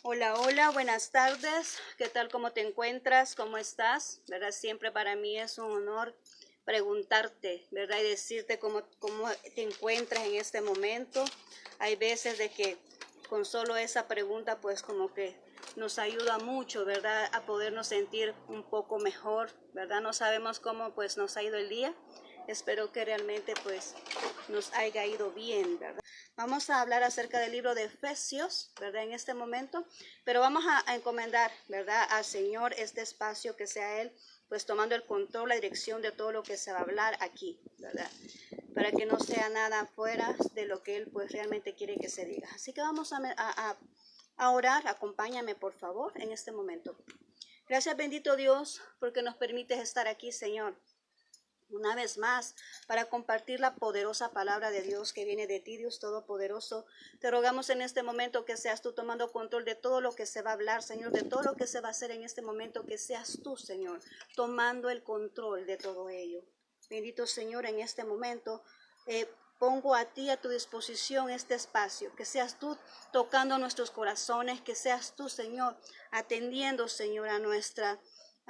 Hola, hola, buenas tardes. ¿Qué tal? ¿Cómo te encuentras? ¿Cómo estás? ¿Verdad? Siempre para mí es un honor preguntarte, ¿verdad? Y decirte cómo te encuentras en este momento. Hay veces de que con solo esa pregunta, pues como que nos ayuda mucho, ¿verdad? A podernos sentir un poco mejor, ¿verdad? No sabemos cómo pues nos ha ido el día. Espero que realmente pues nos haya ido bien, ¿verdad? Vamos a hablar acerca del libro de Efesios, ¿verdad? En este momento, pero vamos a encomendar, ¿verdad? Al Señor este espacio, que sea Él, pues tomando el control, la dirección de todo lo que se va a hablar aquí, ¿verdad? Para que no sea nada fuera de lo que Él pues realmente quiere que se diga. Así que vamos a orar. Acompáñame por favor en este momento. Gracias, bendito Dios, porque nos permites estar aquí, Señor, una vez más, para compartir la poderosa palabra de Dios que viene de ti, Dios Todopoderoso. Te rogamos en este momento que seas tú tomando control de todo lo que se va a hablar, Señor, de todo lo que se va a hacer en este momento, que seas tú, Señor, tomando el control de todo ello. Bendito Señor, en este momento pongo a ti a tu disposición este espacio, que seas tú tocando nuestros corazones, que seas tú, Señor, atendiendo, Señor, a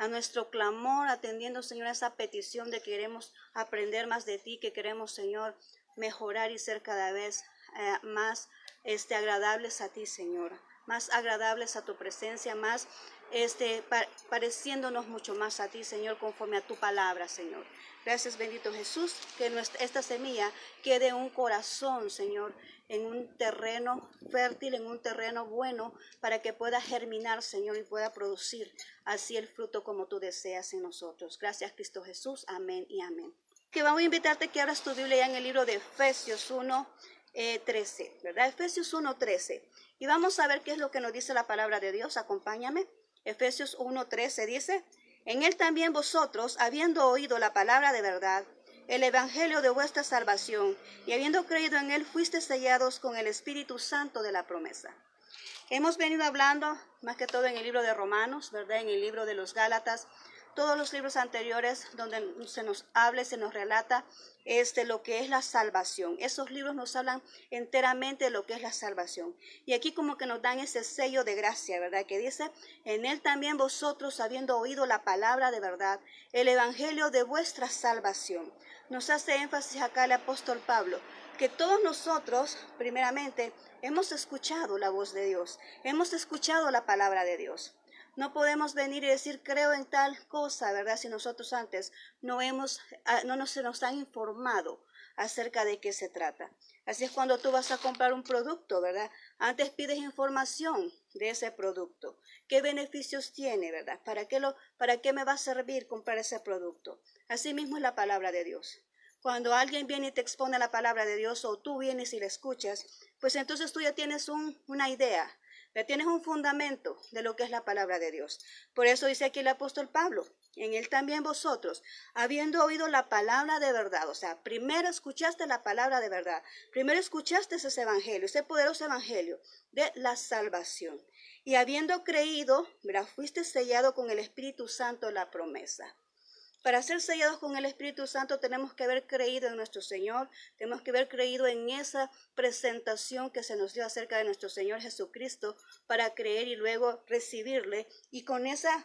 nuestro clamor, atendiendo, Señor, a esa petición de que queremos aprender más de ti, que queremos, Señor, mejorar y ser cada vez más agradables a ti, Señor, más agradables a tu presencia, más pareciéndonos mucho más a ti, Señor, conforme a tu palabra, Señor. Gracias, bendito Jesús, que esta semilla quede en un corazón, Señor, en un terreno fértil, en un terreno bueno, para que pueda germinar, Señor, y pueda producir así el fruto como tú deseas en nosotros. Gracias, Cristo Jesús. Amén y amén. Que vamos a invitarte que abras tu Biblia ya en el libro de Efesios 1:13, ¿verdad? Efesios 1:13. Y vamos a ver qué es lo que nos dice la palabra de Dios. Acompáñame. Efesios 1:13 dice: en él también vosotros, habiendo oído la palabra de verdad, el evangelio de vuestra salvación, y habiendo creído en él, fuisteis sellados con el Espíritu Santo de la promesa. Hemos venido hablando más que todo en el libro de Romanos, ¿verdad? En el libro de los Gálatas, todos los libros anteriores donde se nos habla, se nos relata lo que es la salvación. Esos libros nos hablan enteramente de lo que es la salvación. Y aquí como que nos dan ese sello de gracia, ¿verdad? Que dice: en él también vosotros, habiendo oído la palabra de verdad, el evangelio de vuestra salvación. Nos hace énfasis acá el apóstol Pablo, que todos nosotros, primeramente, hemos escuchado la voz de Dios, hemos escuchado la palabra de Dios. No podemos venir y decir creo en tal cosa, ¿verdad? Si nosotros antes no se nos han informado acerca de qué se trata. Así es cuando tú vas a comprar un producto, ¿verdad? Antes pides información de ese producto. ¿Qué beneficios tiene, verdad? ¿Para qué me va a servir comprar ese producto? Así mismo es la palabra de Dios. Cuando alguien viene y te expone la palabra de Dios, o tú vienes y la escuchas, pues entonces tú ya tienes una idea, ya tienes un fundamento de lo que es la palabra de Dios. Por eso dice aquí el apóstol Pablo: en él también vosotros, habiendo oído la palabra de verdad. O sea, primero escuchaste la palabra de verdad, primero escuchaste ese evangelio, ese poderoso evangelio de la salvación. Y habiendo creído, mira, fuiste sellado con el Espíritu Santo de la promesa. Para ser sellados con el Espíritu Santo tenemos que haber creído en nuestro Señor, tenemos que haber creído en esa presentación que se nos dio acerca de nuestro Señor Jesucristo, para creer y luego recibirle, y con esa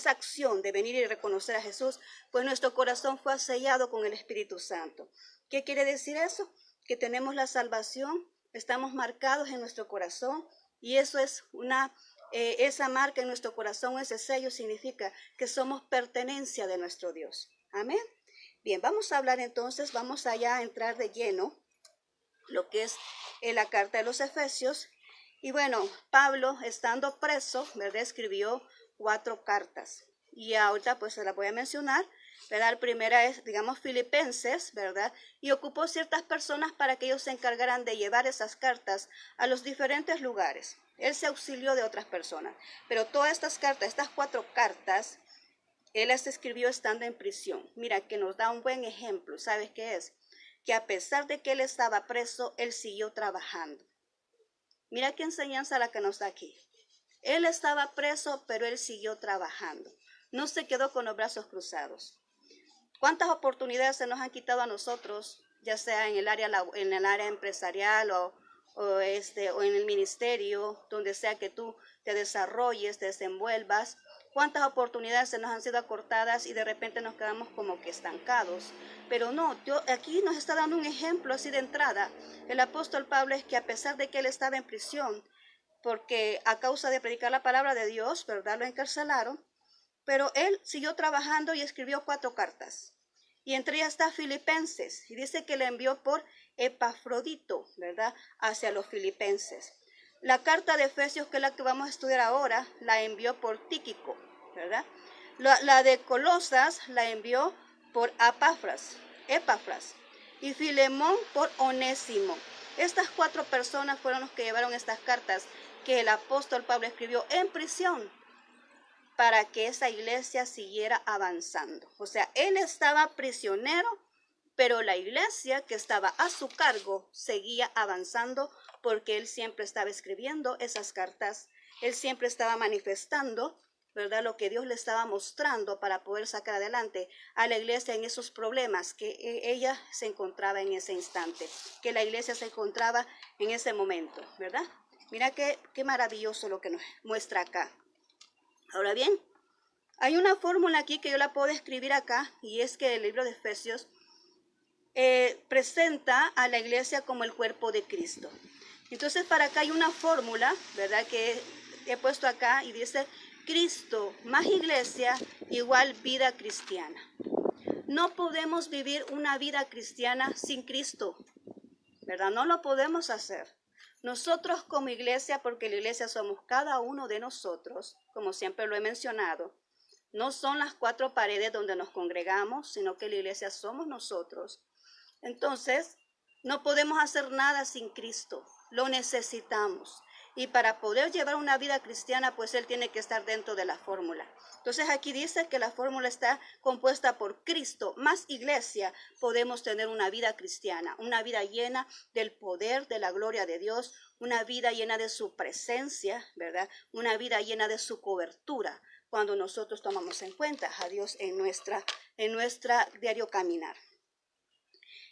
acción de venir y reconocer a Jesús, pues nuestro corazón fue sellado con el Espíritu Santo. ¿Qué quiere decir eso? Que tenemos la salvación, estamos marcados en nuestro corazón, y eso es esa marca en nuestro corazón, ese sello significa que somos pertenencia de nuestro Dios. Amén. Bien, vamos a hablar entonces, vamos allá a entrar de lleno lo que es la carta de los Efesios. Y bueno, Pablo, estando preso, ¿verdad?, escribió 4 cartas. Y ahorita pues se las voy a mencionar, ¿verdad? La primera es, digamos, Filipenses, ¿verdad? Y ocupó ciertas personas para que ellos se encargaran de llevar esas cartas a los diferentes lugares. Él se auxilió de otras personas. Pero todas estas cartas, estas 4 cartas, él las escribió estando en prisión. Mira, que nos da un buen ejemplo. ¿Sabes qué es? Que a pesar de que él estaba preso, él siguió trabajando. Mira qué enseñanza la que nos da aquí. Él estaba preso, pero él siguió trabajando. No se quedó con los brazos cruzados. ¿Cuántas oportunidades se nos han quitado a nosotros, ya sea en el área empresarial o en el ministerio, donde sea que tú te desarrolles, te desenvuelvas. Cuántas oportunidades se nos han sido acortadas y de repente nos quedamos como que estancados. Pero no, aquí nos está dando un ejemplo así de entrada. El apóstol Pablo es que a pesar de que él estaba en prisión, porque a causa de predicar la palabra de Dios, ¿verdad? Lo encarcelaron, pero él siguió trabajando y escribió 4 cartas. Y entre ellas está Filipenses, y dice que le envió por Epafrodito, ¿verdad? Hacia los filipenses. La carta de Efesios, que es la que vamos a estudiar ahora, la envió por Tíquico, ¿verdad? La de Colosas la envió por Epafras, y Filemón por Onésimo. Estas 4 personas fueron los que llevaron estas cartas que el apóstol Pablo escribió en prisión para que esa iglesia siguiera avanzando. O sea, él estaba prisionero, pero la iglesia que estaba a su cargo seguía avanzando porque él siempre estaba escribiendo esas cartas, él siempre estaba manifestando, ¿verdad? Lo que Dios le estaba mostrando para poder sacar adelante a la iglesia en esos problemas que ella se encontraba en ese instante, que la iglesia se encontraba en ese momento, ¿verdad? Mira qué maravilloso lo que nos muestra acá. Ahora bien, hay una fórmula aquí que yo la puedo escribir acá, y es que el libro de Efesios presenta a la iglesia como el cuerpo de Cristo. Entonces, para acá hay una fórmula, ¿verdad? Que he puesto acá y dice: Cristo más iglesia igual vida cristiana. No podemos vivir una vida cristiana sin Cristo, ¿verdad? No lo podemos hacer. Nosotros como iglesia, porque la iglesia somos cada uno de nosotros, como siempre lo he mencionado, no son las 4 paredes donde nos congregamos, sino que la iglesia somos nosotros. Entonces, no podemos hacer nada sin Cristo, lo necesitamos. Y para poder llevar una vida cristiana, pues Él tiene que estar dentro de la fórmula. Entonces aquí dice que la fórmula está compuesta por Cristo más iglesia. Podemos tener una vida cristiana, una vida llena del poder, de la gloria de Dios, una vida llena de su presencia, ¿verdad? Una vida llena de su cobertura, cuando nosotros tomamos en cuenta a Dios en nuestra diario caminar.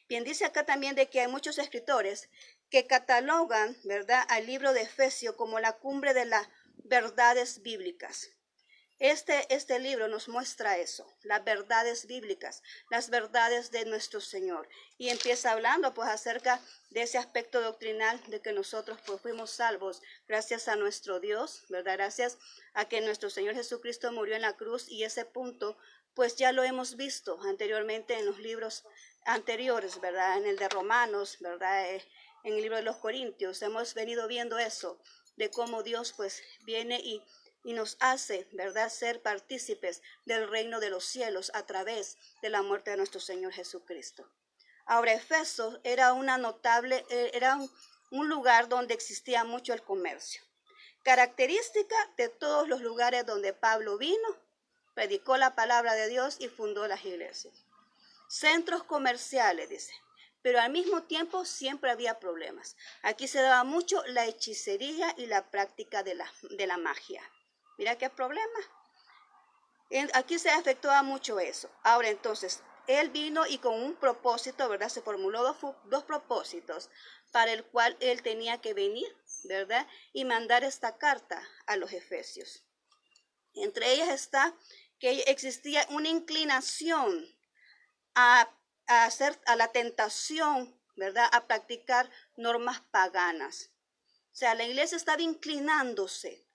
Bien, dice acá también de que hay muchos escritores que catalogan, ¿verdad?, al libro de Efesios como la cumbre de las verdades bíblicas. Este libro nos muestra eso, las verdades bíblicas, las verdades de nuestro Señor. Y empieza hablando pues acerca de ese aspecto doctrinal de que nosotros pues fuimos salvos gracias a nuestro Dios, ¿verdad? Gracias a que nuestro Señor Jesucristo murió en la cruz, y ese punto pues ya lo hemos visto anteriormente en los libros anteriores, ¿verdad? En el de Romanos, ¿verdad? En el libro de los Corintios hemos venido viendo eso, de cómo Dios pues viene y nos hace, ¿verdad?, ser partícipes del reino de los cielos a través de la muerte de nuestro Señor Jesucristo. Ahora, Efeso era un lugar donde existía mucho el comercio. Característica de todos los lugares donde Pablo vino, predicó la palabra de Dios y fundó las iglesias. Centros comerciales, dice, pero al mismo tiempo siempre había problemas. Aquí se daba mucho la hechicería y la práctica de la magia. Mira qué problema. Aquí se efectuaba mucho eso. Ahora entonces, él vino y con un propósito, ¿verdad? Se formuló dos propósitos para el cual él tenía que venir, ¿verdad? Y mandar esta carta a los efesios. Entre ellas está que existía una inclinación a la tentación, ¿verdad?, a practicar normas paganas. O sea, la iglesia estaba inclinándose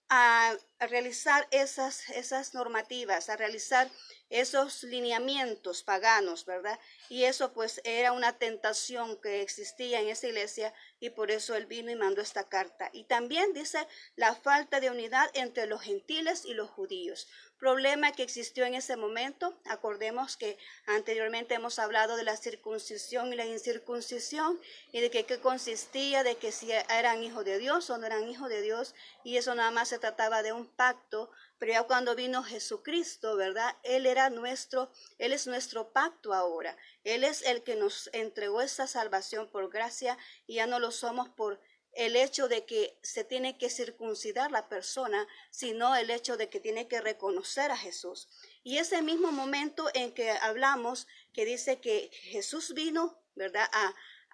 a realizar esas normativas, a realizar esos lineamientos paganos, ¿verdad? Y eso pues era una tentación que existía en esa iglesia, y por eso él vino y mandó esta carta. Y también dice la falta de unidad entre los gentiles y los judíos. Problema que existió en ese momento. Acordemos que anteriormente hemos hablado de la circuncisión y la incircuncisión, y de qué consistía, de que si eran hijos de Dios o no eran hijos de Dios, y eso nada más se trataba de un pacto. Pero ya cuando vino Jesucristo, ¿verdad? Él es nuestro pacto ahora. Él es el que nos entregó esa salvación por gracia, y ya no lo somos por el hecho de que se tiene que circuncidar la persona, sino el hecho de que tiene que reconocer a Jesús. Y ese mismo momento en que hablamos, que dice que Jesús vino, ¿verdad?,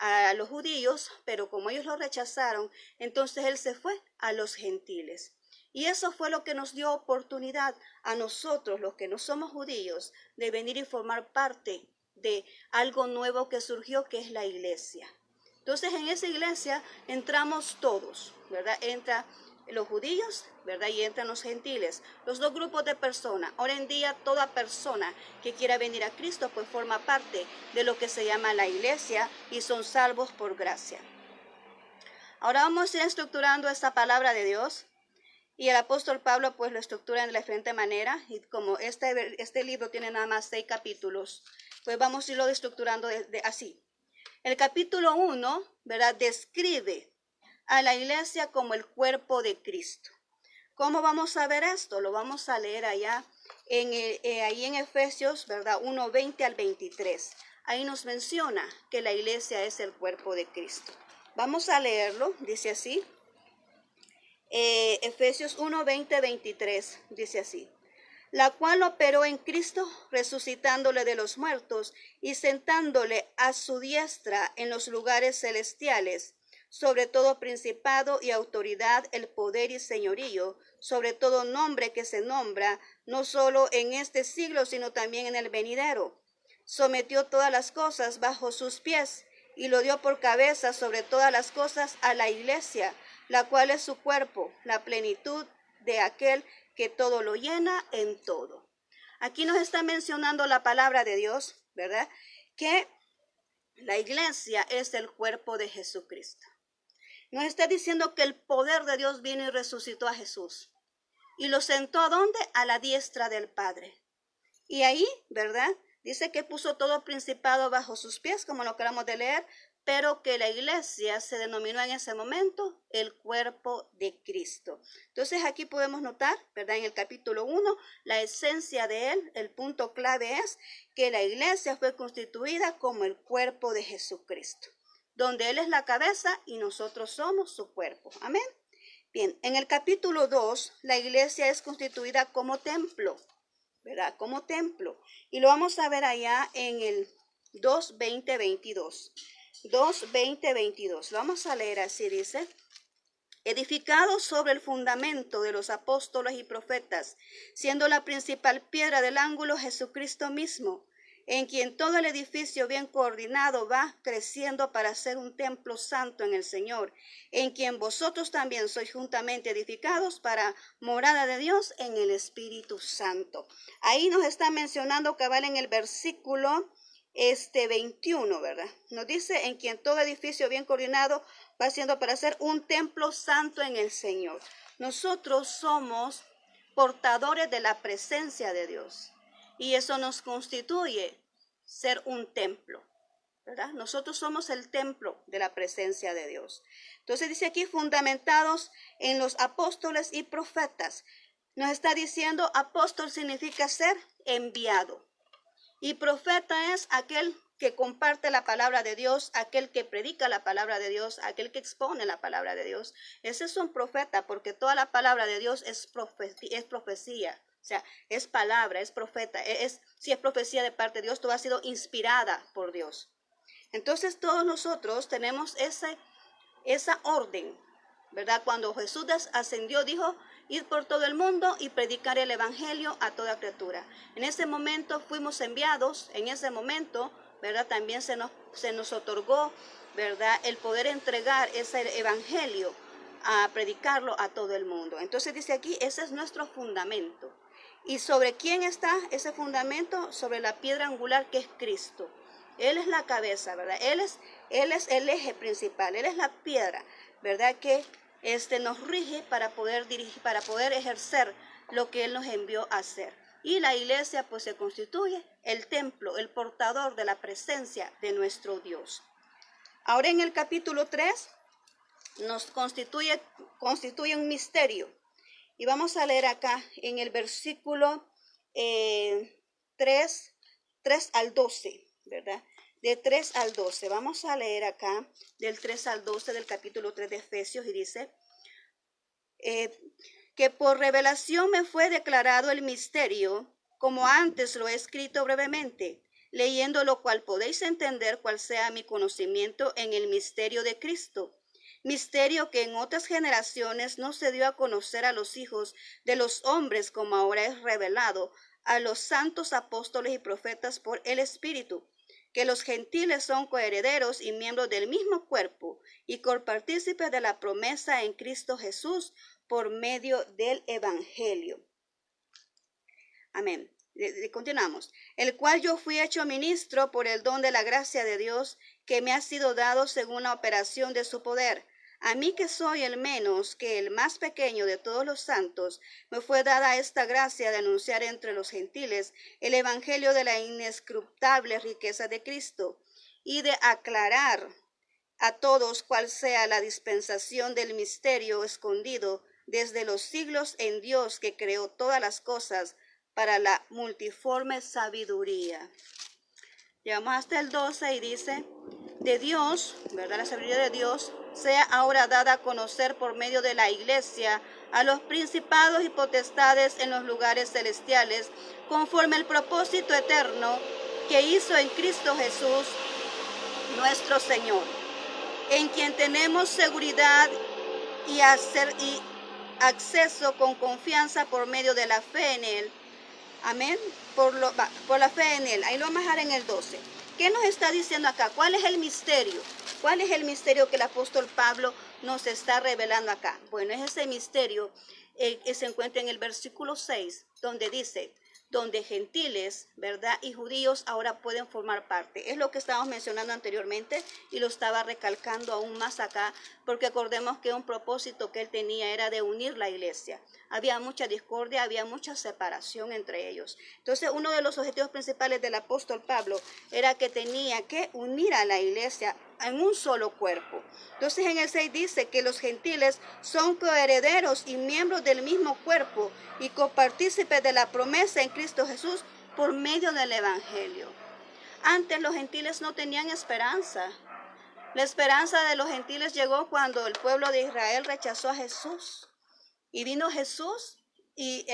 a los judíos, pero como ellos lo rechazaron, entonces él se fue a los gentiles. Y eso fue lo que nos dio oportunidad a nosotros, los que no somos judíos, de venir y formar parte de algo nuevo que surgió, que es la iglesia. Entonces en esa iglesia entramos todos, ¿verdad? Entra los judíos, ¿verdad? Y entran los gentiles, los dos grupos de personas. Ahora en día toda persona que quiera venir a Cristo pues forma parte de lo que se llama la iglesia y son salvos por gracia. Ahora vamos a ir estructurando esta palabra de Dios. Y el apóstol Pablo pues lo estructura de la diferente manera, y como este libro tiene nada más 6 capítulos, pues vamos a irlo estructurando así. El capítulo 1, ¿verdad?, describe a la iglesia como el cuerpo de Cristo. ¿Cómo vamos a ver esto? Lo vamos a leer allá ahí en Efesios, ¿verdad?, 1:20 al 23. Ahí nos menciona que la iglesia es el cuerpo de Cristo. Vamos a leerlo, dice así. Efesios 1:20, 23, dice así: la cual operó en Cristo, resucitándole de los muertos y sentándole a su diestra en los lugares celestiales, sobre todo principado y autoridad, el poder y señorío, sobre todo nombre que se nombra, no solo en este siglo, sino también en el venidero. Sometió todas las cosas bajo sus pies y lo dio por cabeza sobre todas las cosas a la iglesia, la cual es su cuerpo, la plenitud de aquel que todo lo llena en todo. Aquí nos está mencionando la palabra de Dios, ¿verdad?, que la iglesia es el cuerpo de Jesucristo. Nos está diciendo que el poder de Dios vino y resucitó a Jesús. ¿Y lo sentó a dónde? A la diestra del Padre. Y ahí, ¿verdad?, dice que puso todo principado bajo sus pies, como lo acabamos de leer, pero que la iglesia se denominó en ese momento el cuerpo de Cristo. Entonces aquí podemos notar, ¿verdad?, en el capítulo 1, la esencia de él, el punto clave es que la iglesia fue constituida como el cuerpo de Jesucristo, donde él es la cabeza y nosotros somos su cuerpo. Amén. Bien, en el capítulo 2, la iglesia es constituida como templo, ¿verdad?, como templo. Y lo vamos a ver allá en el 2:20, 22. 2:20, 22. Lo vamos a leer así, dice: edificado sobre el fundamento de los apóstoles y profetas, siendo la principal piedra del ángulo Jesucristo mismo, en quien todo el edificio bien coordinado va creciendo para ser un templo santo en el Señor, en quien vosotros también sois juntamente edificados para morada de Dios en el Espíritu Santo. Ahí nos está mencionando cabal en el versículo 21, ¿verdad? Nos dice: en quien todo edificio bien coordinado va siendo para ser un templo santo en el Señor. Nosotros somos portadores de la presencia de Dios y eso nos constituye ser un templo, ¿verdad? Nosotros somos el templo de la presencia de Dios. Entonces dice aquí: fundamentados en los apóstoles y profetas. Nos está diciendo, apóstol significa ser enviado. Y profeta es aquel que comparte la palabra de Dios, aquel que predica la palabra de Dios, aquel que expone la palabra de Dios. Ese es un profeta, porque toda la palabra de Dios es profecía. O sea, es palabra, es profeta. Si es profecía de parte de Dios, todo ha sido inspirada por Dios. Entonces todos nosotros tenemos esa orden, ¿verdad? Cuando Jesús ascendió, dijo: id por todo el mundo y predicar el evangelio a toda criatura. En ese momento fuimos enviados, en ese momento, ¿verdad?, también se nos otorgó, ¿verdad?, el poder entregar ese evangelio a predicarlo a todo el mundo. Entonces dice aquí, ese es nuestro fundamento. ¿Y sobre quién está ese fundamento? Sobre la piedra angular, que es Cristo. Él es la cabeza, ¿verdad? Él es el eje principal, Él es la piedra, ¿verdad?, que nos rige para poder dirigir, para poder ejercer lo que Él nos envió a hacer. Y la iglesia pues se constituye el templo, el portador de la presencia de nuestro Dios. Ahora en el capítulo 3 nos constituye un misterio. Y vamos a leer acá en el versículo 3 al 12, ¿verdad? De 3 al 12. Vamos a leer acá del 3 al 12 del capítulo 3 de Efesios, y dice: que por revelación me fue declarado el misterio, como antes lo he escrito brevemente, leyendo lo cual podéis entender cuál sea mi conocimiento en el misterio de Cristo. Misterio que en otras generaciones no se dio a conocer a los hijos de los hombres, como ahora es revelado a los santos apóstoles y profetas por el Espíritu, que los gentiles son coherederos y miembros del mismo cuerpo y copartícipes de la promesa en Cristo Jesús por medio del Evangelio. Amén. Continuamos. El cual yo fui hecho ministro por el don de la gracia de Dios que me ha sido dado según la operación de su poder. A mí que soy el menos que el más pequeño de todos los santos, me fue dada esta gracia de anunciar entre los gentiles el evangelio de la inescrutable riqueza de Cristo y de aclarar a todos cuál sea la dispensación del misterio escondido desde los siglos en Dios que creó todas las cosas para la multiforme sabiduría. Llegamos hasta el 12 y dice, de Dios, ¿verdad? La sabiduría de Dios sea ahora dada a conocer por medio de la iglesia a los principados y potestades en los lugares celestiales, conforme el propósito eterno que hizo en Cristo Jesús, nuestro Señor, en quien tenemos seguridad y acceso con confianza por medio de la fe en Él. Amén. Por la fe en Él. Ahí lo vamos a dejar en el 12. ¿Qué nos está diciendo acá? ¿Cuál es el misterio? ¿Cuál es el misterio que el apóstol Pablo nos está revelando acá? Bueno, es ese misterio que se encuentra en el versículo 6, donde dice, donde gentiles, ¿verdad? Y judíos ahora pueden formar parte. Es lo que estábamos mencionando anteriormente y lo estaba recalcando aún más acá, porque acordemos que un propósito que él tenía era de unir la iglesia. Había mucha discordia, había mucha separación entre ellos. Entonces, uno de los objetivos principales del apóstol Pablo era que tenía que unir a la iglesia en un solo cuerpo. Entonces, en el 6 dice que los gentiles son coherederos y miembros del mismo cuerpo y copartícipes de la promesa en Cristo Jesús por medio del Evangelio. Antes los gentiles no tenían esperanza. La esperanza de los gentiles llegó cuando el pueblo de Israel rechazó a Jesús. Y vino Jesús y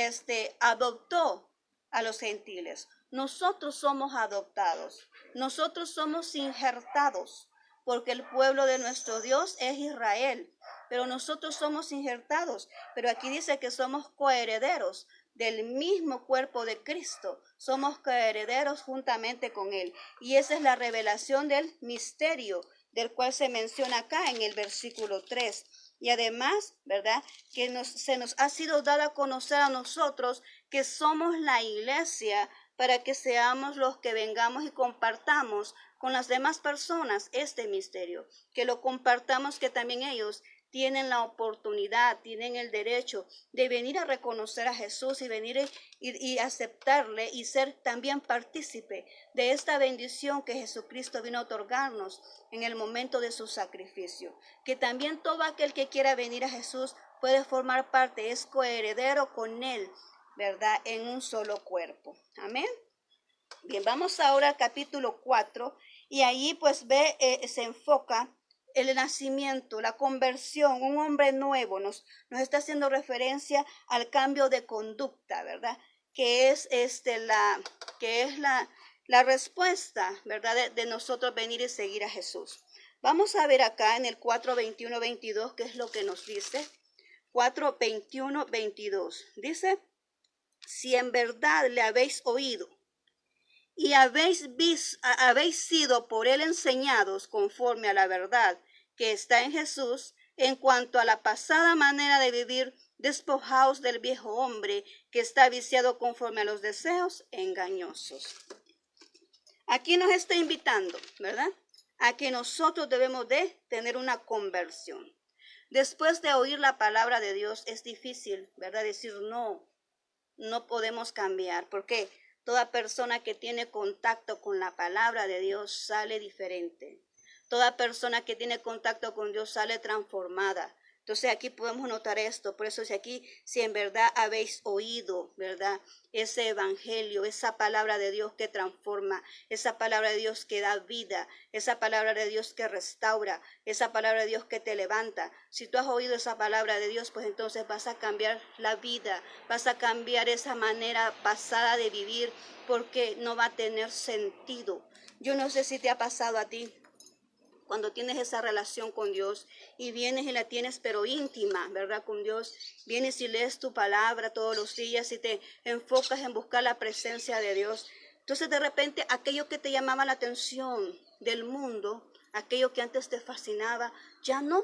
adoptó a los gentiles. Nosotros somos adoptados. Nosotros somos injertados, porque el pueblo de nuestro Dios es Israel. Pero nosotros somos injertados. Pero aquí dice que somos coherederos del mismo cuerpo de Cristo. Somos coherederos juntamente con Él. Y esa es la revelación del misterio, del cual se menciona acá en el versículo 3. Y además, ¿verdad? Que se nos ha sido dada a conocer a nosotros que somos la iglesia para que seamos los que vengamos y compartamos con las demás personas este misterio. Que lo compartamos, que también ellos tienen la oportunidad, tienen el derecho de venir a reconocer a Jesús y venir y aceptarle y ser también partícipe de esta bendición que Jesucristo vino a otorgarnos en el momento de su sacrificio. Que también todo aquel que quiera venir a Jesús puede formar parte, es coheredero con Él, ¿verdad? En un solo cuerpo. Amén. Bien, vamos ahora al capítulo 4 y ahí pues se enfoca el nacimiento, la conversión, un hombre nuevo. Nos está haciendo referencia al cambio de conducta, ¿verdad? Que es la respuesta, ¿verdad? De nosotros venir y seguir a Jesús. Vamos a ver acá en el 4, 21, 22, qué es lo que nos dice. 4, 21, 22. Dice, si en verdad le habéis oído y habéis sido por él enseñados conforme a la verdad que está en Jesús, en cuanto a la pasada manera de vivir, despojaos del viejo hombre que está viciado conforme a los deseos engañosos. Aquí nos está invitando, ¿verdad? A que nosotros debemos de tener una conversión. Después de oír la palabra de Dios es difícil, ¿verdad? Decir no podemos cambiar. ¿Por qué? Toda persona que tiene contacto con la palabra de Dios sale diferente. Toda persona que tiene contacto con Dios sale transformada, Entonces aquí podemos notar esto, por eso dice aquí, si en verdad habéis oído, ¿verdad? Ese evangelio, esa palabra de Dios que transforma, esa palabra de Dios que da vida, esa palabra de Dios que restaura, esa palabra de Dios que te levanta. Si tú has oído esa palabra de Dios, pues entonces vas a cambiar la vida, vas a cambiar esa manera pasada de vivir, porque no va a tener sentido. Yo no sé si te ha pasado a ti, cuando tienes esa relación con Dios y vienes y la tienes pero íntima, ¿verdad? Con Dios, vienes y lees tu palabra todos los días y te enfocas en buscar la presencia de Dios. Entonces de repente aquello que te llamaba la atención del mundo, aquello que antes te fascinaba, ya no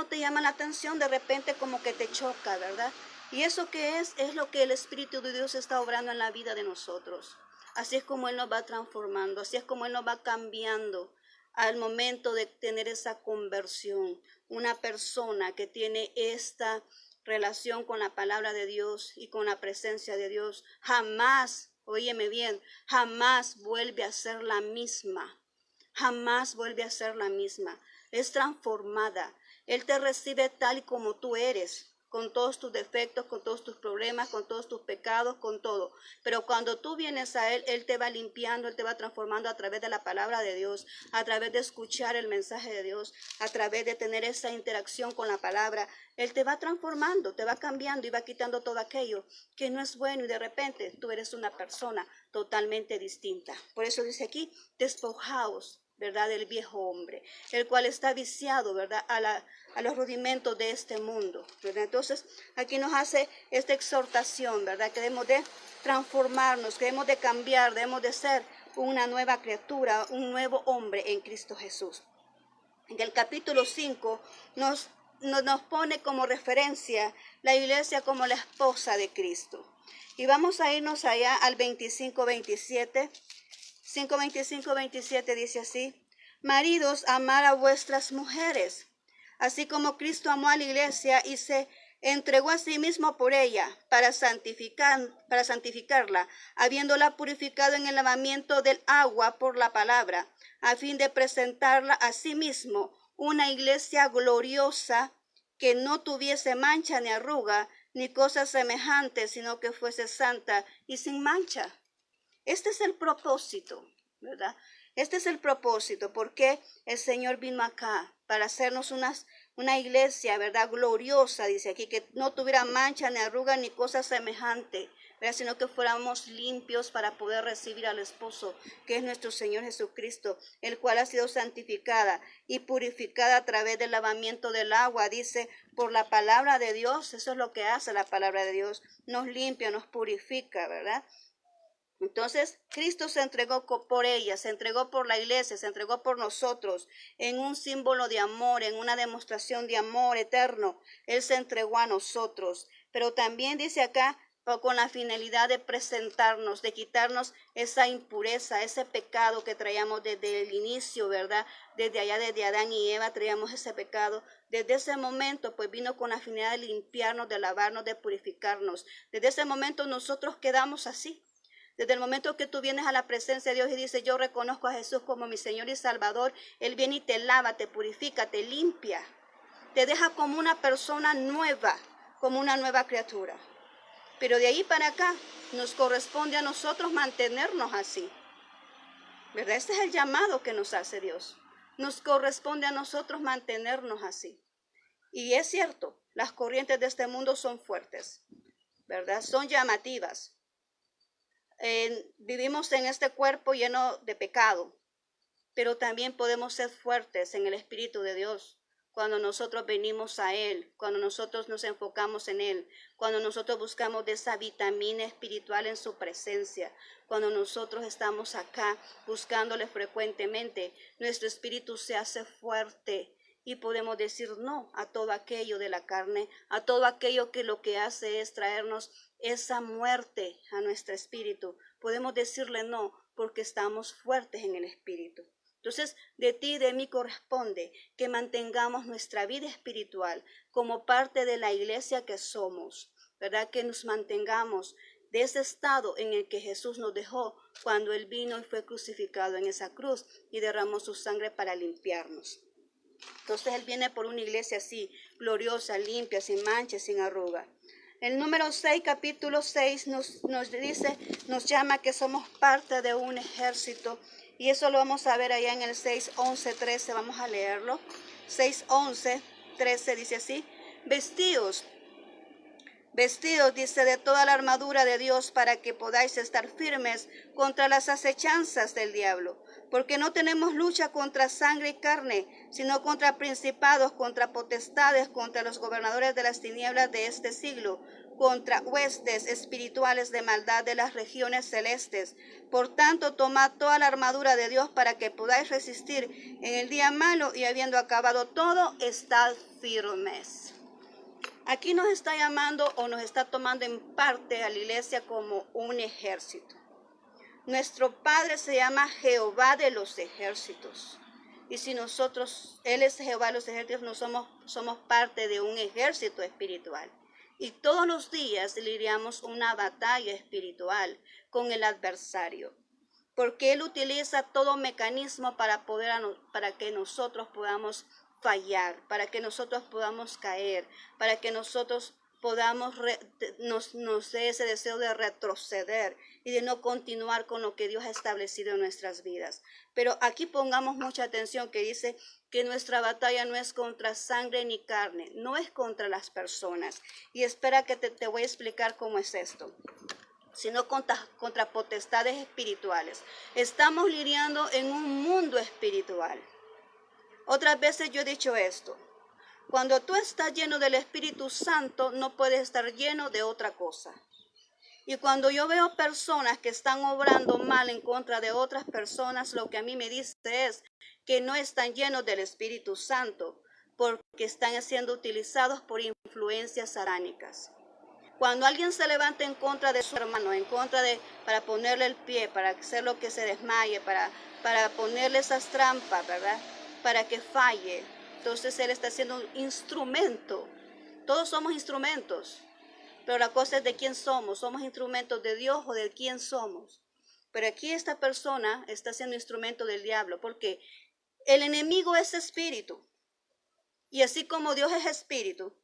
te llama la atención, de repente como que te choca, ¿verdad? Y eso que es lo que el Espíritu de Dios está obrando en la vida de nosotros. Así es como Él nos va transformando, así es como Él nos va cambiando al momento de tener esa conversión. Una persona que tiene esta relación con la palabra de Dios y con la presencia de Dios, jamás, óyeme bien, jamás vuelve a ser la misma. Jamás vuelve a ser la misma. Es transformada. Él te recibe tal y como tú eres, con todos tus defectos, con todos tus problemas, con todos tus pecados, con todo. Pero cuando tú vienes a Él, Él te va limpiando, Él te va transformando a través de la palabra de Dios, a través de escuchar el mensaje de Dios, a través de tener esa interacción con la palabra. Él te va transformando, te va cambiando y va quitando todo aquello que no es bueno, y de repente tú eres una persona totalmente distinta. Por eso dice aquí, despojaos, ¿verdad? Del viejo hombre, el cual está viciado, ¿verdad? A los rudimentos de este mundo, ¿verdad? Entonces, aquí nos hace esta exhortación, ¿verdad? Que debemos de transformarnos, que debemos de cambiar, debemos de ser una nueva criatura, un nuevo hombre en Cristo Jesús. En el capítulo 5 nos pone como referencia la iglesia como la esposa de Cristo. Y vamos a irnos allá al 25-27. 5:25-27 dice así: maridos, amad a vuestras mujeres, así como Cristo amó a la iglesia y se entregó a sí mismo por ella para santificarla, habiéndola purificado en el lavamiento del agua por la palabra, a fin de presentarla a sí mismo una iglesia gloriosa, que no tuviese mancha ni arruga ni cosa semejante, sino que fuese santa y sin mancha. Este es el propósito, ¿verdad? Este es el propósito, porque el Señor vino acá para hacernos una iglesia, ¿verdad? Gloriosa, dice aquí, que no tuviera mancha, ni arruga, ni cosa semejante, ¿verdad? Sino que fuéramos limpios para poder recibir al esposo, que es nuestro Señor Jesucristo, el cual ha sido santificada y purificada a través del lavamiento del agua, dice, por la palabra de Dios. Eso es lo que hace la palabra de Dios, nos limpia, nos purifica, ¿verdad? Entonces, Cristo se entregó por ella, se entregó por la iglesia, se entregó por nosotros en un símbolo de amor, en una demostración de amor eterno. Él se entregó a nosotros, pero también dice acá, con la finalidad de presentarnos, de quitarnos esa impureza, ese pecado que traíamos desde el inicio, ¿verdad? Desde allá, desde Adán y Eva traíamos ese pecado. Desde ese momento, pues vino con la finalidad de limpiarnos, de lavarnos, de purificarnos. Desde ese momento nosotros quedamos así. Desde el momento que tú vienes a la presencia de Dios y dices, yo reconozco a Jesús como mi Señor y Salvador, Él viene y te lava, te purifica, te limpia, te deja como una persona nueva, como una nueva criatura. Pero de ahí para acá nos corresponde a nosotros mantenernos así, ¿verdad? Este es el llamado que nos hace Dios. Nos corresponde a nosotros mantenernos así. Y es cierto, las corrientes de este mundo son fuertes, ¿verdad? Son llamativas. Vivimos en este cuerpo lleno de pecado, pero también podemos ser fuertes en el Espíritu de Dios cuando nosotros venimos a Él, cuando nosotros nos enfocamos en Él, cuando nosotros buscamos de esa vitamina espiritual en su presencia, cuando nosotros estamos acá buscándole frecuentemente, nuestro espíritu se hace fuerte y podemos decir no a todo aquello de la carne, a todo aquello que lo que hace es traernos esa muerte a nuestro espíritu. Podemos decirle no porque estamos fuertes en el espíritu. Entonces, de ti y de mí corresponde que mantengamos nuestra vida espiritual como parte de la iglesia que somos, ¿verdad? Que nos mantengamos de ese estado en el que Jesús nos dejó cuando Él vino y fue crucificado en esa cruz y derramó su sangre para limpiarnos. Entonces Él viene por una iglesia así, gloriosa, limpia, sin mancha, sin arruga. El número 6, capítulo 6, nos dice, nos llama que somos parte de un ejército. Y eso lo vamos a ver allá en el 6, 11, 13, vamos a leerlo. 6, 11, 13 dice así: Vestidos, dice, de toda la armadura de Dios para que podáis estar firmes contra las acechanzas del diablo. Porque no tenemos lucha contra sangre y carne, sino contra principados, contra potestades, contra los gobernadores de las tinieblas de este siglo, contra huestes espirituales de maldad de las regiones celestes. Por tanto, tomad toda la armadura de Dios para que podáis resistir en el día malo, y habiendo acabado todo, estad firmes. Aquí nos está llamando o nos está tomando en parte a la iglesia como un ejército. Nuestro Padre se llama Jehová de los ejércitos. Y si nosotros, Él es Jehová de los ejércitos, somos parte de un ejército espiritual. Y todos los días lidiamos una batalla espiritual con el adversario. Porque Él utiliza todo mecanismo para que nosotros podamos fallar, para que nosotros podamos caer, para que nosotros podamos nos dé ese deseo de retroceder y de no continuar con lo que Dios ha establecido en nuestras vidas. Pero aquí pongamos mucha atención, que dice que nuestra batalla no es contra sangre ni carne, no es contra las personas. Y espera que te voy a explicar cómo es esto. Sino contra potestades espirituales. Estamos lidiando en un mundo espiritual. Otras veces yo he dicho esto: cuando tú estás lleno del Espíritu Santo, no puedes estar lleno de otra cosa. Y cuando yo veo personas que están obrando mal en contra de otras personas, lo que a mí me dice es que no están llenos del Espíritu Santo, porque están siendo utilizados por influencias satánicas. Cuando alguien se levanta en contra de su hermano, para ponerle el pie, para hacerlo que se desmaye, para ponerle esas trampas, ¿verdad? Para que falle. Entonces él está siendo un instrumento. Todos somos instrumentos. Pero la cosa es de quién somos. ¿Somos instrumentos de Dios o de quién somos? Pero aquí esta persona está siendo instrumento del diablo, porque el enemigo es espíritu. Y así como Dios es espíritu,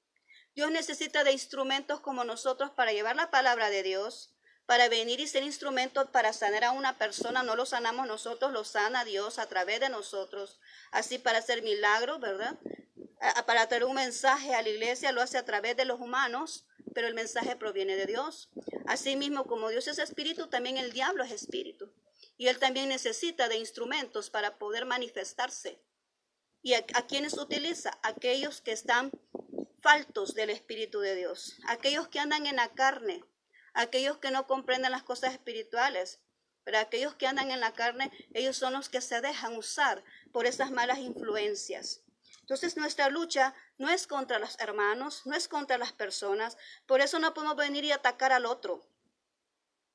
Dios necesita de instrumentos como nosotros para llevar la palabra de Dios, para venir y ser instrumentos para sanar a una persona. No lo sanamos nosotros, lo sana Dios a través de nosotros. Así para hacer milagros, ¿verdad? Para traer un mensaje a la iglesia, lo hace a través de los humanos, pero el mensaje proviene de Dios. Asimismo, como Dios es espíritu, también el diablo es espíritu. Y él también necesita de instrumentos para poder manifestarse. ¿Y a quienes utiliza? Aquellos que están faltos del Espíritu de Dios, aquellos que andan en la carne, aquellos que no comprenden las cosas espirituales. Pero aquellos que andan en la carne, ellos son los que se dejan usar por esas malas influencias. Entonces nuestra lucha no es contra los hermanos, no es contra las personas. Por eso no podemos venir y atacar al otro.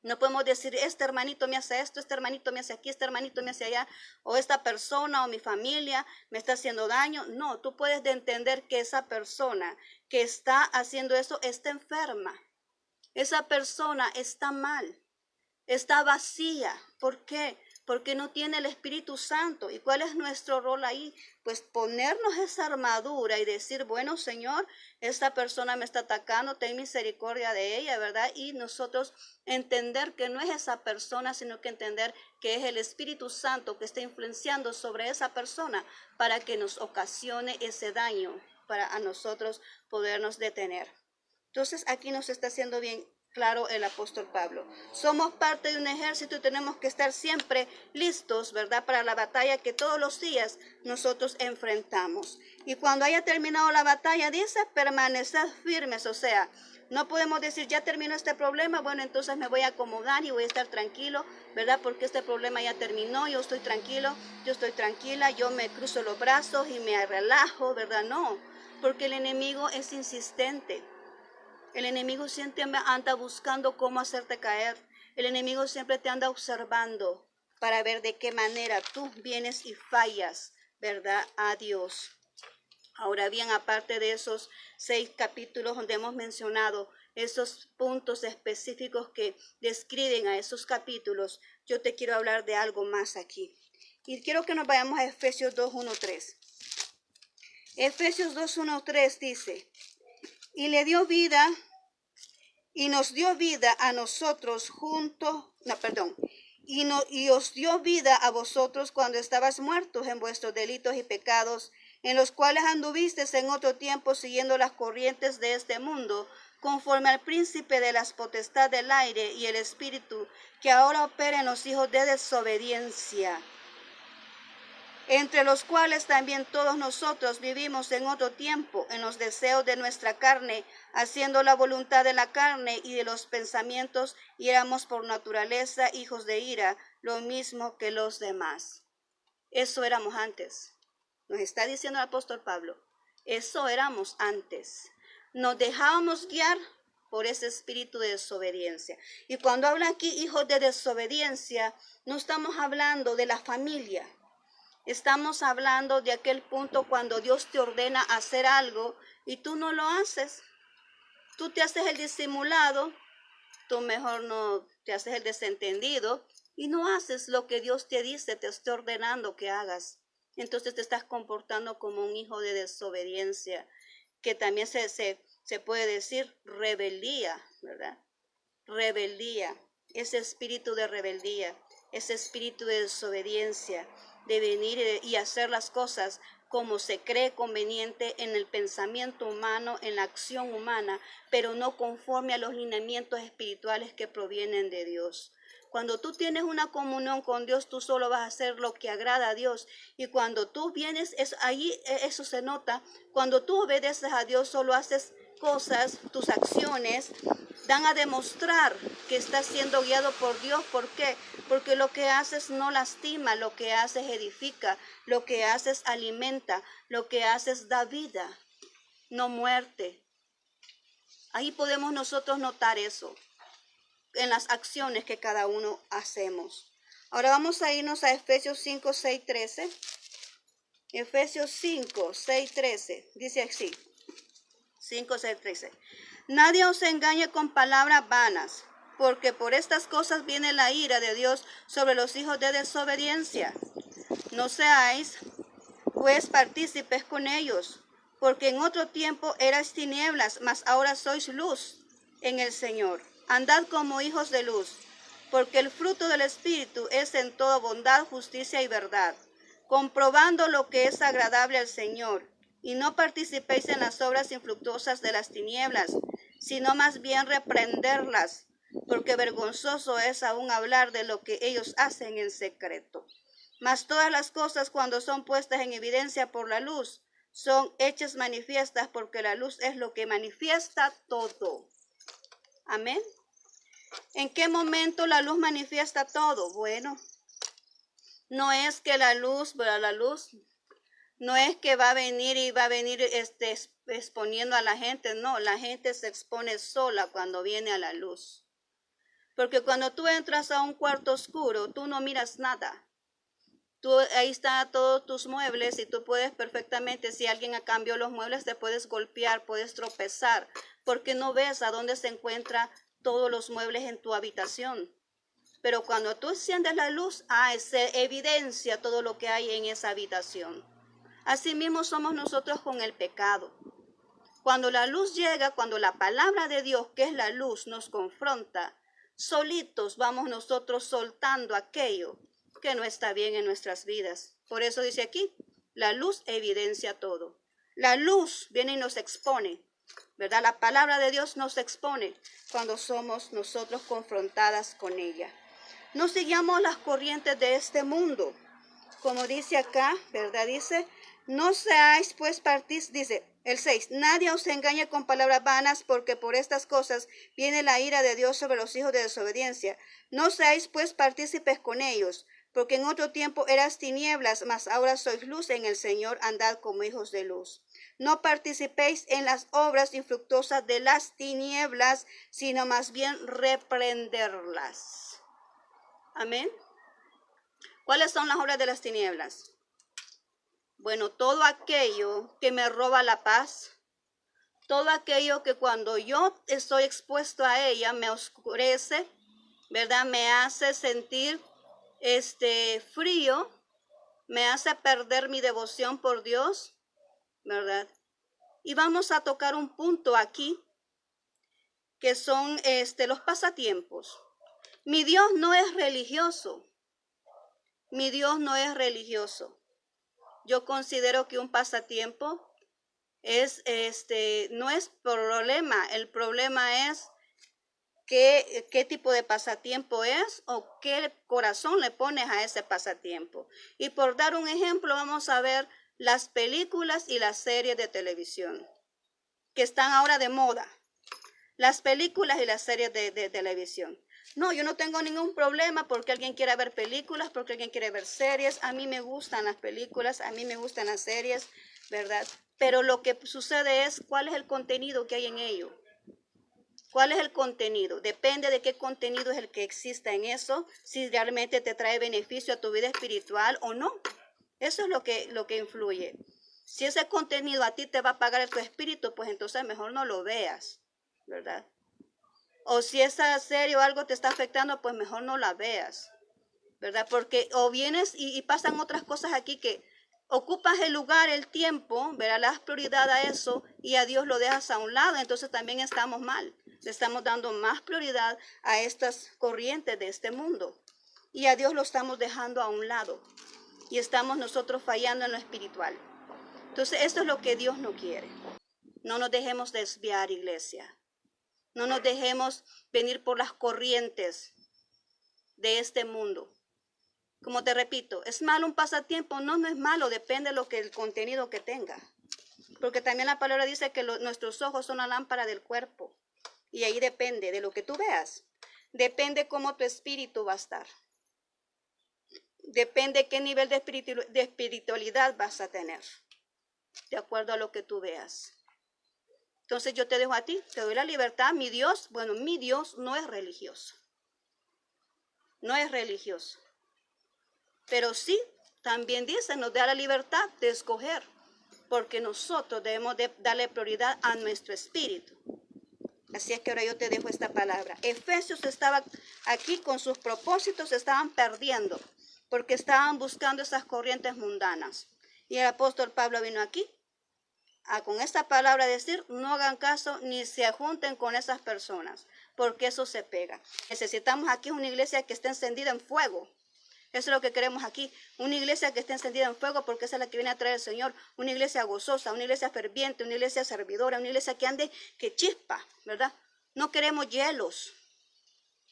No podemos decir, este hermanito me hace esto, este hermanito me hace aquí, este hermanito me hace allá, o esta persona o mi familia me está haciendo daño. No, tú puedes entender que esa persona que está haciendo eso está enferma. Esa persona está mal, está vacía. ¿Por qué? Porque no tiene el Espíritu Santo. ¿Y cuál es nuestro rol ahí? Pues ponernos esa armadura y decir, bueno, Señor, esta persona me está atacando, ten misericordia de ella, ¿verdad? Y nosotros entender que no es esa persona, sino que entender que es el Espíritu Santo que está influenciando sobre esa persona para que nos ocasione ese daño, para a nosotros podernos detener. Entonces aquí nos está haciendo bien claro el apóstol Pablo. Somos parte de un ejército y tenemos que estar siempre listos, ¿verdad? Para la batalla que todos los días nosotros enfrentamos. Y cuando haya terminado la batalla, dice, permaneced firmes. O sea, no podemos decir, ya terminó este problema, bueno, entonces me voy a acomodar y voy a estar tranquilo, ¿verdad? Porque este problema ya terminó, yo estoy tranquilo, yo estoy tranquila, yo me cruzo los brazos y me relajo, ¿verdad? No, porque el enemigo es insistente. El enemigo siempre anda buscando cómo hacerte caer. El enemigo siempre te anda observando para ver de qué manera tú vienes y fallas, ¿verdad? A Dios. Ahora bien, aparte de esos 6 capítulos donde hemos mencionado esos puntos específicos que describen a esos capítulos, yo te quiero hablar de algo más aquí. Y quiero que nos vayamos a Efesios 2, 1, 3. Efesios 2:1-3 dice, y le dio vida y nos dio vida a nosotros y os dio vida a vosotros cuando estabais muertos en vuestros delitos y pecados, en los cuales anduvisteis en otro tiempo siguiendo las corrientes de este mundo, conforme al príncipe de las potestades del aire y el espíritu que ahora opera en los hijos de desobediencia, entre los cuales también todos nosotros vivimos en otro tiempo en los deseos de nuestra carne, haciendo la voluntad de la carne y de los pensamientos, y éramos por naturaleza hijos de ira, lo mismo que los demás. Eso éramos antes. Nos está diciendo el apóstol Pablo. Eso éramos antes. Nos dejábamos guiar por ese espíritu de desobediencia. Y cuando habla aquí hijos de desobediencia, no estamos hablando de la familia. Estamos hablando de aquel punto cuando Dios te ordena hacer algo y tú no lo haces. Tú te haces el disimulado, tú mejor no te haces el desentendido y no haces lo que Dios te dice, te está ordenando que hagas. Entonces te estás comportando como un hijo de desobediencia, que también se puede decir rebeldía, ¿verdad? Rebeldía, ese espíritu de rebeldía, ese espíritu de desobediencia, de venir y hacer las cosas como se cree conveniente en el pensamiento humano, en la acción humana, pero no conforme a los lineamientos espirituales que provienen de Dios. Cuando tú tienes una comunión con Dios, tú solo vas a hacer lo que agrada a Dios. Y cuando tú vienes, ahí eso se nota. Cuando tú obedeces a Dios, solo haces cosas, tus acciones dan a demostrar que estás siendo guiado por Dios. ¿Por qué? Porque lo que haces no lastima, lo que haces edifica, lo que haces alimenta, lo que haces da vida, no muerte. Ahí podemos nosotros notar eso en las acciones que cada uno hacemos. Ahora vamos a irnos a Efesios 5, 6, 13. Efesios 5, 6, 13. Dice así. 5, 6, 13. Nadie os engañe con palabras vanas, porque por estas cosas viene la ira de Dios sobre los hijos de desobediencia. No seáis, pues, partícipes con ellos, porque en otro tiempo erais tinieblas, mas ahora sois luz en el Señor. Andad como hijos de luz, porque el fruto del Espíritu es en toda bondad, justicia y verdad, comprobando lo que es agradable al Señor. Y no participéis en las obras infructuosas de las tinieblas, sino más bien reprenderlas, porque vergonzoso es aún hablar de lo que ellos hacen en secreto. Mas todas las cosas, cuando son puestas en evidencia por la luz, son hechas manifiestas, porque la luz es lo que manifiesta todo. Amén. ¿En qué momento la luz manifiesta todo? Bueno, no es que la luz no es que va a venir y va a venir exponiendo a la gente. No, la gente se expone sola cuando viene a la luz. Porque cuando tú entras a un cuarto oscuro, tú no miras nada. Ahí están todos tus muebles y tú puedes perfectamente, si alguien cambiado los muebles, te puedes golpear, puedes tropezar, porque no ves a dónde se encuentran todos los muebles en tu habitación. Pero cuando tú enciendes la luz, se evidencia todo lo que hay en esa habitación. Asimismo somos nosotros con el pecado. Cuando la luz llega, cuando la palabra de Dios, que es la luz, nos confronta, solitos vamos nosotros soltando aquello que no está bien en nuestras vidas. Por eso dice aquí, la luz evidencia todo. La luz viene y nos expone, ¿verdad? La palabra de Dios nos expone cuando somos nosotros confrontadas con ella. No sigamos las corrientes de este mundo. Como dice acá, ¿verdad? Dice, no seáis pues dice el 6, nadie os engañe con palabras vanas, porque por estas cosas viene la ira de Dios sobre los hijos de desobediencia. No seáis pues partícipes con ellos, porque en otro tiempo eras tinieblas, mas ahora sois luz en el Señor, andad como hijos de luz. No participéis en las obras infructuosas de las tinieblas, sino más bien reprenderlas. Amén. ¿Cuáles son las obras de las tinieblas? Bueno, todo aquello que me roba la paz, todo aquello que cuando yo estoy expuesto a ella me oscurece, ¿verdad? Me hace sentir frío, me hace perder mi devoción por Dios, ¿verdad? Y vamos a tocar un punto aquí, que son los pasatiempos. Mi Dios no es religioso. Mi Dios no es religioso. Yo considero que un pasatiempo no es problema. El problema es qué tipo de pasatiempo es o qué corazón le pones a ese pasatiempo. Y por dar un ejemplo, vamos a ver las películas y las series de televisión que están ahora de moda. Las películas y las series de televisión. No, yo no tengo ningún problema porque alguien quiera ver películas, porque alguien quiere ver series. A mí me gustan las películas, a mí me gustan las series, ¿verdad? Pero lo que sucede es cuál es el contenido que hay en ello. ¿Cuál es el contenido? Depende de qué contenido es el que exista en eso, si realmente te trae beneficio a tu vida espiritual o no. Eso es lo que influye. Si ese contenido a ti te va a pagar tu espíritu, pues entonces mejor no lo veas, ¿verdad? O si esa serie o algo te está afectando, pues mejor no la veas, ¿verdad? Porque o vienes y pasan otras cosas aquí que ocupas el lugar, el tiempo, ¿verdad? Le das prioridad a eso y a Dios lo dejas a un lado, entonces también estamos mal. Le estamos dando más prioridad a estas corrientes de este mundo y a Dios lo estamos dejando a un lado y estamos nosotros fallando en lo espiritual. Entonces esto es lo que Dios no quiere. No nos dejemos desviar, iglesia. No nos dejemos venir por las corrientes de este mundo. Como te repito, ¿es malo un pasatiempo? No, no es malo, depende de el contenido que tenga. Porque también la palabra dice que nuestros ojos son la lámpara del cuerpo. Y ahí depende de lo que tú veas. Depende cómo tu espíritu va a estar. Depende qué nivel de espiritualidad vas a tener. De acuerdo a lo que tú veas. Entonces yo te dejo a ti, te doy la libertad. Mi Dios no es religioso. No es religioso. Pero sí, también dice, nos da la libertad de escoger. Porque nosotros debemos de darle prioridad a nuestro espíritu. Así es que ahora yo te dejo esta palabra. Efesios estaba aquí con sus propósitos, se estaban perdiendo. Porque estaban buscando esas corrientes mundanas. Y el apóstol Pablo vino aquí con esta palabra decir, no hagan caso ni se junten con esas personas, porque eso se pega. Necesitamos aquí una iglesia que esté encendida en fuego. Eso es lo que queremos aquí, una iglesia que esté encendida en fuego, porque esa es la que viene a traer el Señor, una iglesia gozosa, una iglesia ferviente, una iglesia servidora, una iglesia que ande, que chispa, ¿verdad? No queremos hielos,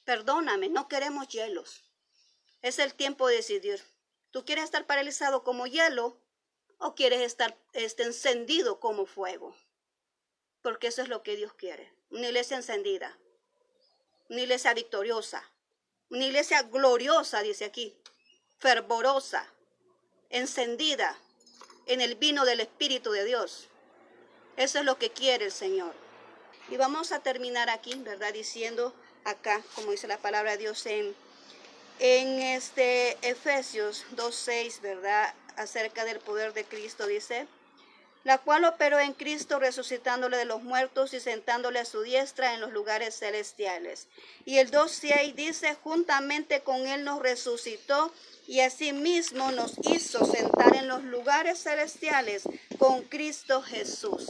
perdóname, no queremos hielos. Es el tiempo de decidir. ¿Tú quieres estar paralizado como hielo? ¿O quieres estar encendido como fuego? Porque eso es lo que Dios quiere. Una iglesia encendida. Una iglesia victoriosa. Una iglesia gloriosa, dice aquí. Fervorosa. Encendida en el vino del Espíritu de Dios. Eso es lo que quiere el Señor. Y vamos a terminar aquí, ¿verdad? Diciendo acá, como dice la palabra de Dios en Efesios 2:6, ¿verdad? Acerca del poder de Cristo, dice, la cual operó en Cristo resucitándole de los muertos y sentándole a su diestra en los lugares celestiales. Y el 2:6 dice, juntamente con él nos resucitó y asimismo nos hizo sentar en los lugares celestiales con Cristo Jesús.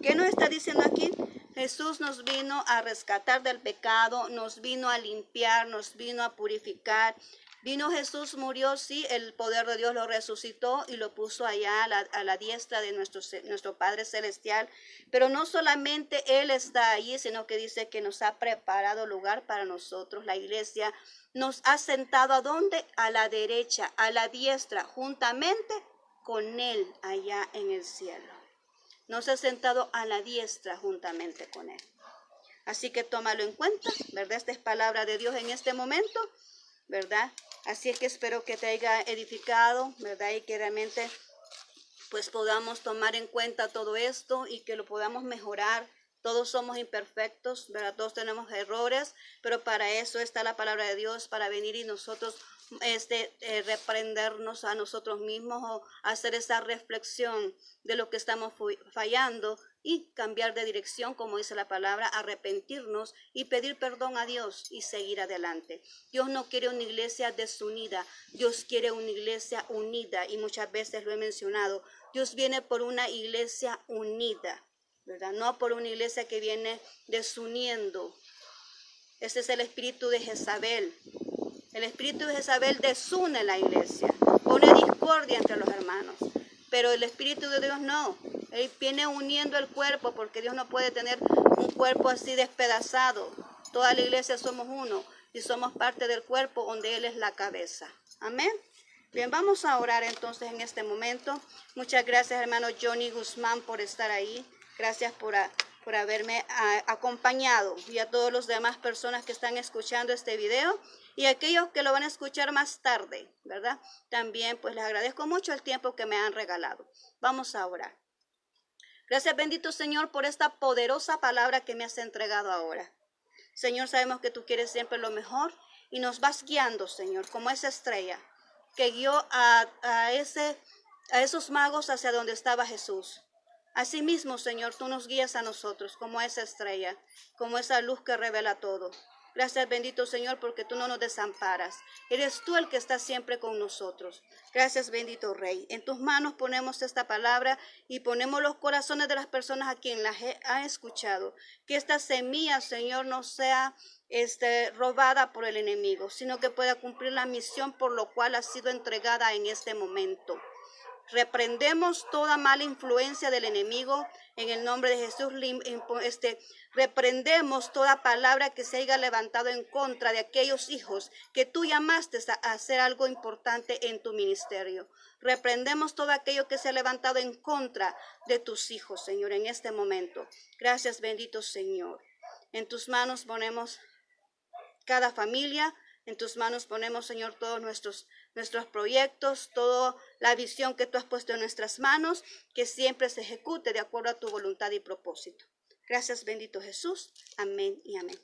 ¿Qué nos está diciendo aquí? Jesús nos vino a rescatar del pecado, nos vino a limpiar, nos vino a purificar. Vino Jesús, murió, sí, el poder de Dios lo resucitó y lo puso allá a la diestra de nuestro Padre Celestial. Pero no solamente Él está allí, sino que dice que nos ha preparado lugar para nosotros. La iglesia nos ha sentado ¿a dónde? A la derecha, a la diestra, juntamente con Él allá en el cielo. Nos ha sentado a la diestra juntamente con Él. Así que tómalo en cuenta, ¿verdad? Esta es palabra de Dios en este momento, ¿verdad? Así es que espero que te haya edificado, ¿verdad? Y que realmente pues podamos tomar en cuenta todo esto y que lo podamos mejorar. Todos somos imperfectos, ¿verdad? Todos tenemos errores, pero para eso está la palabra de Dios, para venir y nosotros reprendernos a nosotros mismos o hacer esa reflexión de lo que estamos fallando y cambiar de dirección, como dice la palabra, arrepentirnos y pedir perdón a Dios y seguir adelante. Dios no quiere una iglesia desunida, Dios quiere una iglesia unida y muchas veces lo he mencionado. Dios viene por una iglesia unida, ¿verdad? No por una iglesia que viene desuniendo. Ese es el espíritu de Jezabel. El espíritu de Jezabel desune la iglesia, pone discordia entre los hermanos. Pero el espíritu de Dios no. Él viene uniendo el cuerpo, porque Dios no puede tener un cuerpo así despedazado. Toda la iglesia somos uno y somos parte del cuerpo donde Él es la cabeza. Amén. Bien, vamos a orar entonces en este momento. Muchas gracias, hermano Johnny Guzmán, por estar ahí. Gracias por haberme acompañado, y a todas las demás personas que están escuchando este video y aquellos que lo van a escuchar más tarde, ¿verdad? También pues les agradezco mucho el tiempo que me han regalado. Vamos a orar. Gracias, bendito Señor, por esta poderosa palabra que me has entregado ahora. Señor, sabemos que tú quieres siempre lo mejor y nos vas guiando, Señor, como esa estrella que guió a esos magos hacia donde estaba Jesús. Asimismo, Señor, tú nos guías a nosotros como esa estrella, como esa luz que revela todo. Gracias, bendito Señor, porque tú no nos desamparas. Eres tú el que está siempre con nosotros. Gracias, bendito Rey. En tus manos ponemos esta palabra y ponemos los corazones de las personas a quien las ha escuchado. Que esta semilla, Señor, no sea robada por el enemigo, sino que pueda cumplir la misión por lo cual ha sido entregada en este momento. Reprendemos toda mala influencia del enemigo en el nombre de Jesús. Reprendemos toda palabra que se haya levantado en contra de aquellos hijos que tú llamaste a hacer algo importante en tu ministerio. Reprendemos todo aquello que se ha levantado en contra de tus hijos, Señor, en este momento. Gracias, bendito Señor. En tus manos ponemos cada familia. En tus manos ponemos, Señor, todos nuestros proyectos, toda la visión que tú has puesto en nuestras manos, que siempre se ejecute de acuerdo a tu voluntad y propósito. Gracias, bendito Jesús. Amén y amén.